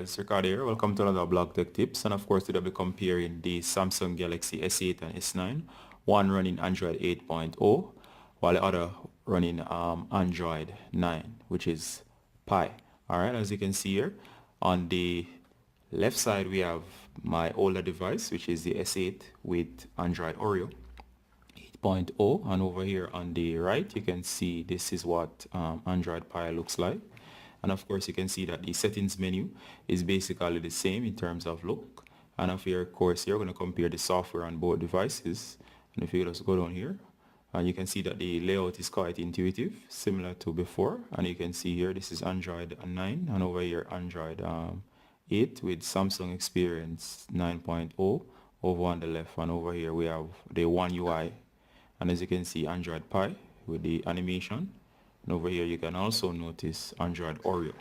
guys, Ricardo here. Welcome to another Blog Tech Tips. And of course, today we'll be comparing the Samsung Galaxy S8 and S9. One running Android 8.0, while the other running Android 9, which is Pie. Alright, as you can see here, on the left side we have my older device, which is the S8 with Android Oreo 8.0, and over here on the right you can see this is what Android Pie looks like. And of course you can see that the settings menu is basically the same in terms of look. And of course you're going to compare the software on both devices. And if you just go down here, and you can see that the layout is quite intuitive, similar to before. And you can see here this is Android 9, and over here Android 8 with Samsung Experience 9.0 over on the left, and over here we have the One UI. And as you can see, Android Pie with the animation. And over here you can also notice Android Oreo.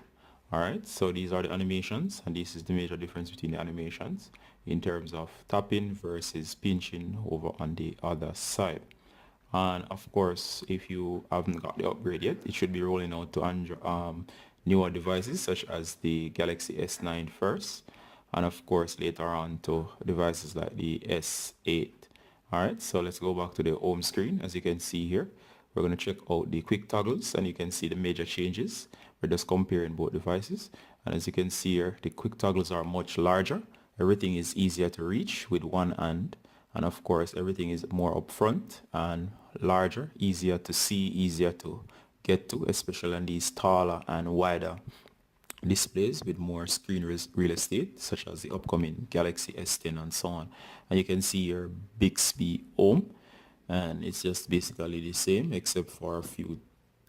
Alright, so these are the animations, and this is the major difference between the animations in terms of tapping versus pinching over on the other side. And of course, if you haven't got the upgrade yet, it should be rolling out to newer devices such as the Galaxy S9 first, and of course later on to devices like the S8. Alright, so let's go back to the home screen. As you can see here, we're going to check out the quick toggles, and you can see the major changes. We're just comparing both devices, and as you can see here, the quick toggles are much larger. Everything is easier to reach with one hand, and of course everything is more upfront and larger, easier to see, easier to get to, especially on these taller and wider displays with more screen real estate, such as the upcoming Galaxy S10 and so on. And you can see here Bixby Home, and it's just basically the same except for a few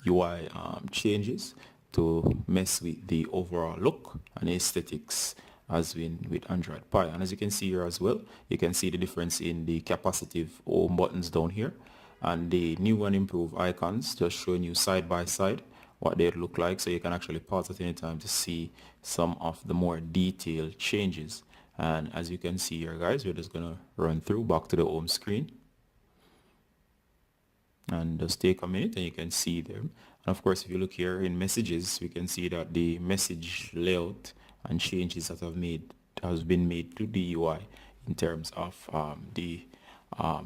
UI changes to mess with the overall look and aesthetics as with Android Pie. And as you can see here as well, you can see the difference in the capacitive home buttons down here, and the new and improved icons just showing you side by side what they look like, so you can actually pause at any time to see some of the more detailed changes. And as you can see here guys, we're just gonna run through back to the home screen and just take a minute and you can see them. And of course if you look here in messages, we can see that the message layout and changes that has been made to the UI in terms of the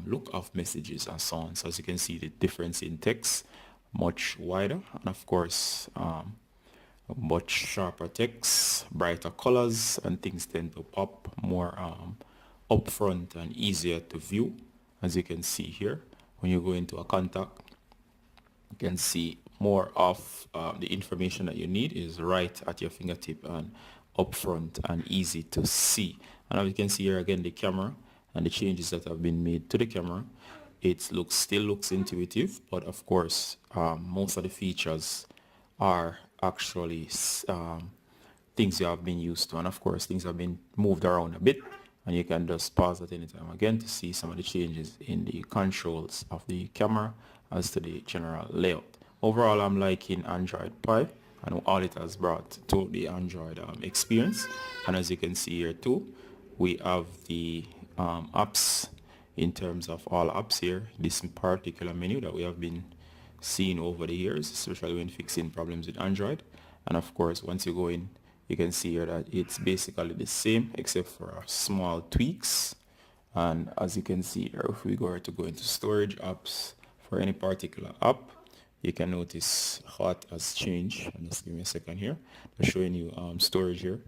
look of messages and so on. So as you can see, the difference in text much wider, and of course much sharper text, brighter colors, and things tend to pop more upfront and easier to view. As you can see here, when you go into a contact, you can see more of the information that you need is right at your fingertip and upfront and easy to see. And as you can see here again, the camera and the changes that have been made to the camera, it still looks intuitive, but of course most of the features are actually things you have been used to, and of course things have been moved around a bit, and you can just pause at any time again to see some of the changes in the controls of the camera as to the general layout. Overall, I'm liking Android Pie and all it has brought to the Android experience. And as you can see here too, we have the apps. In terms of all apps here, this particular menu that we have been seeing over the years, especially when fixing problems with Android. And of course, once you go in, you can see here that it's basically the same except for small tweaks. And as you can see here, if we go into storage apps for any particular app, you can notice how it has changed. And just give me a second here. I'm showing you storage here.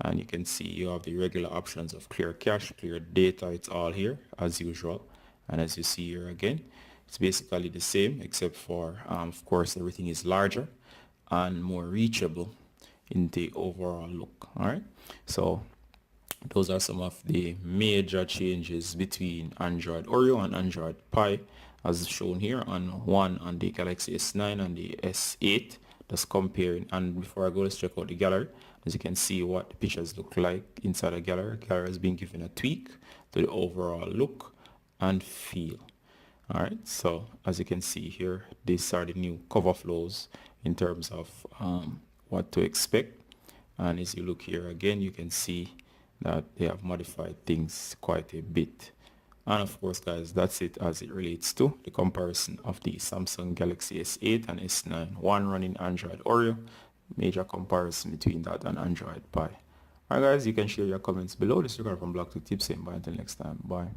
And you can see you have the regular options of clear cache, clear data. It's all here as usual. And as you see here again, it's basically the same except for of course everything is larger and more reachable in the overall look. All right, so those are some of the major changes between Android Oreo and Android Pie as shown here on the Galaxy S9 and the S8. Just comparing. And before I go, let's check out the gallery. As you can see what the pictures look like inside the gallery. Gallery has been given a tweak to the overall look and feel. Alright, so as you can see here, these are the new cover flows in terms of what to expect. And as you look here again, you can see that they have modified things quite a bit. And of course guys, that's it as it relates to the comparison of the Samsung Galaxy S8 and S9, one running Android Oreo, major comparison between that and Android Pie. Alright guys, you can share your comments below. This is Ricardo from Blog to Tips. Bye until next time. Bye.